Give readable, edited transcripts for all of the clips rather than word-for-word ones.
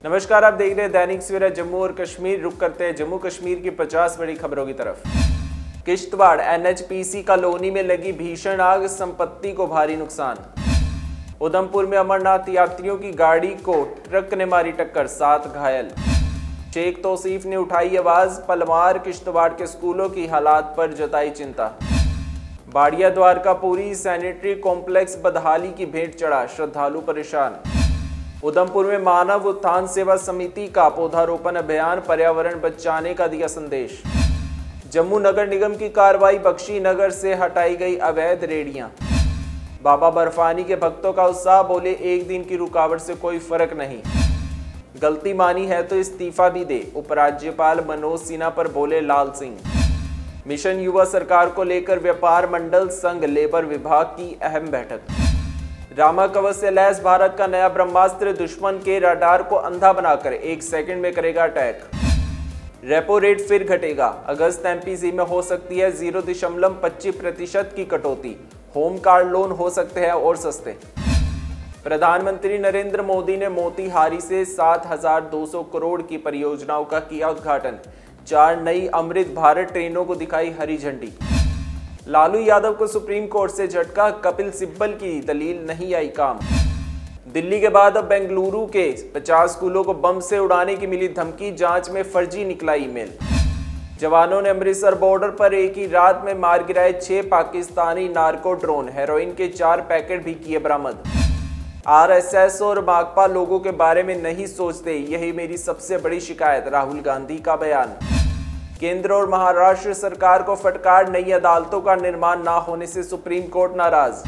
नमस्कार, आप देख रहे हैं दैनिक सवेरा जम्मू और कश्मीर। रुक करते हैं जम्मू कश्मीर की 50 बड़ी खबरों की तरफ। किश्तवाड़ NHPC कॉलोनी में लगी भीषण आग, संपत्ति को भारी नुकसान। उधमपुर में अमरनाथ यात्रियों की गाड़ी को ट्रक ने मारी टक्कर, 7 घायल। शेख तौसीफ ने उठाई आवाज, पलमार किश्तवाड़ के स्कूलों की हालात पर जताई चिंता। बाड़िया द्वारकापुरी सैनिटरी कॉम्प्लेक्स बदहाली की भेंट चढ़ा, श्रद्धालु परेशान। उधमपुर में मानव उत्थान सेवा समिति का पौधारोपण अभियान, पर्यावरण बचाने का दिया संदेश। जम्मू नगर निगम की कार्रवाई, बख्शी नगर से हटाई गई अवैध रेहड़ियां। बाबा बर्फानी के भक्तों का उत्साह, बोले एक दिन की रुकावट से कोई फर्क नहीं, गलती मानी है तो इस्तीफा भी दे। उपराज्यपाल मनोज सिन्हा पर बोले लाल सिंह। मिशन युवा सरकार को लेकर व्यापार मंडल संघ लेबर विभाग की अहम बैठक। रामा कवच से लैस भारत का नया ब्रह्मास्त्र, दुश्मन के रडार को अंधा बनाकर 1 सेकंड में करेगा अटैक। रेपो रेट फिर घटेगा, अगस्त MPC में हो सकती है 0.25% की कटौती। होम कार्ड लोन हो सकते हैं और सस्ते। प्रधानमंत्री नरेंद्र मोदी ने मोतीहारी से 7,200 करोड़ की परियोजनाओं का किया उद्घाटन। 4 नई अमृत भारत ट्रेनों को दिखाई हरी झंडी। लालू यादव को सुप्रीम कोर्ट से झटका, कपिल सिब्बल की दलील नहीं आई काम। दिल्ली के बाद अब बेंगलुरु के 50 स्कूलों को बम से उड़ाने की मिली धमकी, जांच में फर्जी निकला ईमेल। जवानों ने अमृतसर बॉर्डर पर एक ही रात में मार गिराए 6 पाकिस्तानी नार्को ड्रोन, हेरोइन के 4 पैकेट भी किए बरामद। RSS और माकपा लोगों के बारे में नहीं सोचते, यही मेरी सबसे बड़ी शिकायत, राहुल गांधी का बयान। केंद्र और महाराष्ट्र सरकार को फटकार, नई अदालतों का निर्माण ना होने से सुप्रीम कोर्ट नाराज।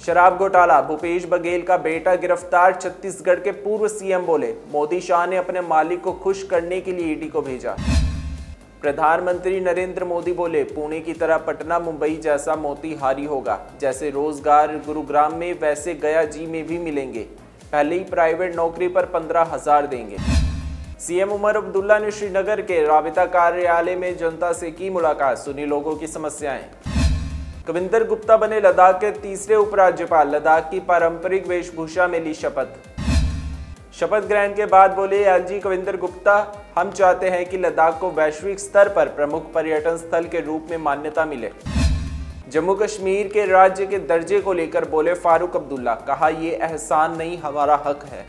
शराब घोटाला, भूपेश बघेल का बेटा गिरफ्तार, छत्तीसगढ़ के पूर्व CM बोले मोदी शाह ने अपने मालिक को खुश करने के लिए ED को भेजा। प्रधानमंत्री नरेंद्र मोदी बोले पुणे की तरह पटना मुंबई जैसा मोतीहारी होगा, जैसे रोजगार गुरुग्राम में वैसे गया जी में भी मिलेंगे, पहले ही प्राइवेट नौकरी पर 15,000 देंगे। CM उमर अब्दुल्ला ने श्रीनगर के राबिता कार्यालय में जनता से की मुलाकात, सुनी लोगों की समस्याएं। कविंदर गुप्ता बने लद्दाख के तीसरे उपराज्यपाल, लद्दाख की पारंपरिक वेशभूषा में ली शपथ। शपथ ग्रहण के बाद बोले LG कविंदर गुप्ता, हम चाहते हैं कि लद्दाख को वैश्विक स्तर पर प्रमुख पर्यटन स्थल के रूप में मान्यता मिले। जम्मू कश्मीर के राज्य के दर्जे को लेकर बोले फारूक अब्दुल्ला, कहा ये एहसान नहीं हमारा हक है।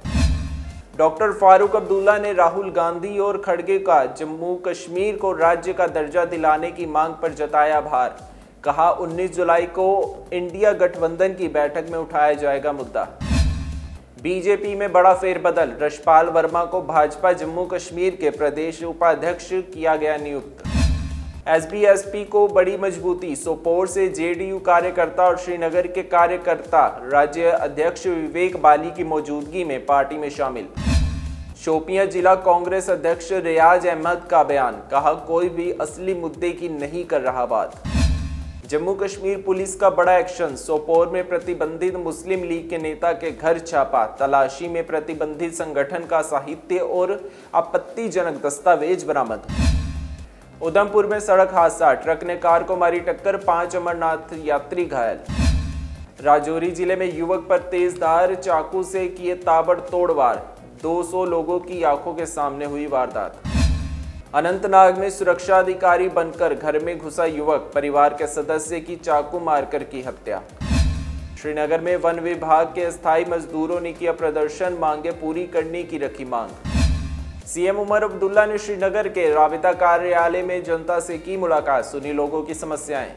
डॉक्टर फारूक अब्दुल्ला ने राहुल गांधी और खड़गे का जम्मू कश्मीर को राज्य का दर्जा दिलाने की मांग पर जताया आभार, कहा 19 जुलाई को इंडिया गठबंधन की बैठक में उठाया जाएगा मुद्दा। बीजेपी में बड़ा फेरबदल, रशपाल वर्मा को भाजपा जम्मू कश्मीर के प्रदेश उपाध्यक्ष किया गया नियुक्त। SBSP को बड़ी मजबूती, सोपोर से JDU कार्यकर्ता और श्रीनगर के कार्यकर्ता राज्य अध्यक्ष विवेक बाली की मौजूदगी में पार्टी में शामिल। शोपियां जिला कांग्रेस अध्यक्ष रियाज अहमद का बयान, कहा कोई भी असली मुद्दे की नहीं कर रहा बात। जम्मू कश्मीर पुलिस का बड़ा एक्शन, सोपोर में प्रतिबंधित मुस्लिम लीग के नेता के घर छापा, तलाशी में प्रतिबंधित संगठन का साहित्य और आपत्तिजनक दस्तावेज बरामद। उधमपुर में सड़क हादसा, ट्रक ने कार को मारी टक्कर, 5 अमरनाथ यात्री घायल। राजौरी जिले में युवक पर तेजधार चाकू से किए ताबड़तोड़ वार, 200 लोगों की आंखों के सामने हुई वारदात। अनंतनाग में सुरक्षा अधिकारी बनकर घर में घुसा युवक, परिवार के सदस्य की चाकू मारकर की हत्या। श्रीनगर में वन विभाग के अस्थायी मजदूरों ने किया प्रदर्शन, मांगे पूरी करने की रखी मांग। CM उमर अब्दुल्ला ने श्रीनगर के राबिता कार्यालय में जनता से की मुलाकात, सुनी लोगों की समस्याएं।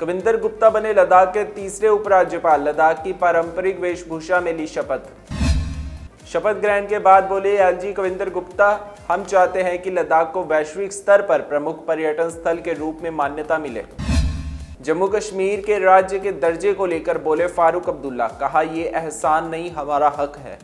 कविंदर गुप्ता बने लद्दाख के तीसरे उपराज्यपाल, लद्दाख की पारंपरिक वेशभूषा में ली शपथ। शपथ ग्रहण के बाद बोले LG कविंदर गुप्ता, हम चाहते हैं कि लद्दाख को वैश्विक स्तर पर प्रमुख पर्यटन स्थल के रूप में मान्यता मिले। जम्मू कश्मीर के राज्य के दर्जे को लेकर बोले फारूक अब्दुल्ला, कहा ये एहसान नहीं हमारा हक है।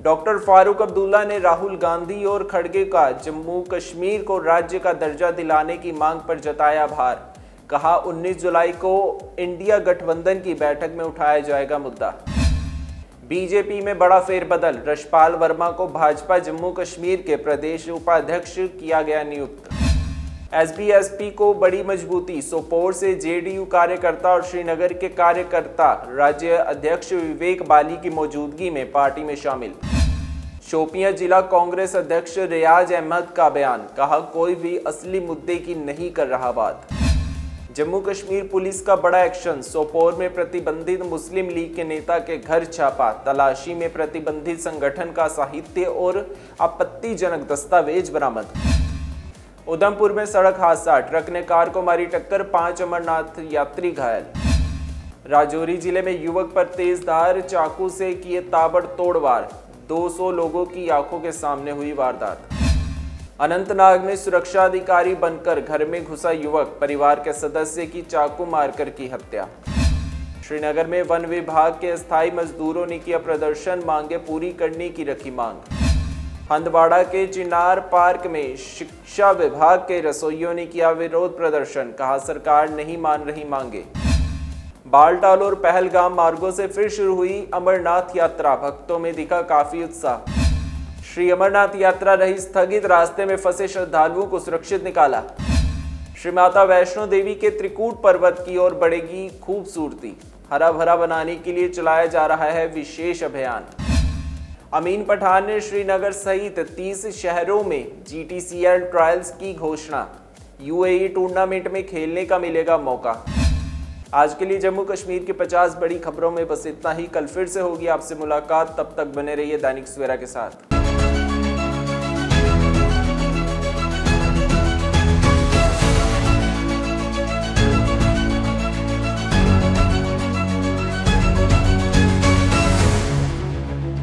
डॉक्टर फारूक अब्दुल्ला ने राहुल गांधी और खड़गे का जम्मू कश्मीर को राज्य का दर्जा दिलाने की मांग पर जताया आभार, कहा 19 जुलाई को इंडिया गठबंधन की बैठक में उठाया जाएगा मुद्दा। बीजेपी में बड़ा फेरबदल, रशपाल वर्मा को भाजपा जम्मू कश्मीर के प्रदेश उपाध्यक्ष किया गया नियुक्त। SBSP को बड़ी मजबूती, सोपोर से JDU कार्यकर्ता और श्रीनगर के कार्यकर्ता राज्य अध्यक्ष विवेक बाली की मौजूदगी में पार्टी में शामिल। शोपियां जिला कांग्रेस अध्यक्ष रियाज अहमद का बयान, कहा कोई भी असली मुद्दे की नहीं कर रहा बात। जम्मू कश्मीर पुलिस का बड़ा एक्शन, सोपोर में प्रतिबंधित मुस्लिम लीग के नेता के घर छापा, तलाशी में प्रतिबंधित संगठन का साहित्य और आपत्तिजनक दस्तावेज बरामद। उधमपुर में सड़क हादसा, ट्रक ने कार को मारी टक्कर, 5 अमरनाथ यात्री घायल। राजौरी जिले में युवक पर तेजधार चाकू से किए ताबड़तोड़ वार, 200 लोगों की आंखों के सामने हुई वारदात। अनंतनाग में सुरक्षा अधिकारी बनकर घर में घुसा युवक, परिवार के सदस्य की चाकू मारकर की हत्या। श्रीनगर में वन विभाग के अस्थायी मजदूरों ने किया प्रदर्शन, मांगे पूरी करने की रखी मांग। हंदवाड़ा के चिनार पार्क में शिक्षा विभाग के रसोइयों ने किया विरोध प्रदर्शन, कहा सरकार नहीं मान रही मांगे। बालटाल और पहलगाम मार्गों से फिर शुरू हुई अमरनाथ यात्रा, भक्तों में दिखा काफी उत्साह। श्री अमरनाथ यात्रा रही स्थगित, रास्ते में फंसे श्रद्धालुओं को सुरक्षित निकाला। श्री माता वैष्णो देवी के त्रिकूट पर्वत की ओर बढ़ेगी खूबसूरती, हरा भरा बनाने के लिए चलाया जा रहा है विशेष अभियान। अमीन पठान ने श्रीनगर सहित 30 शहरों में GTCL ट्रायल्स की घोषणा, UAE टूर्नामेंट में खेलने का मिलेगा मौका। आज के लिए जम्मू कश्मीर की 50 बड़ी खबरों में बस इतना ही। कल फिर से होगी आपसे मुलाकात, तब तक बने रहिए दैनिक सवेरा के साथ।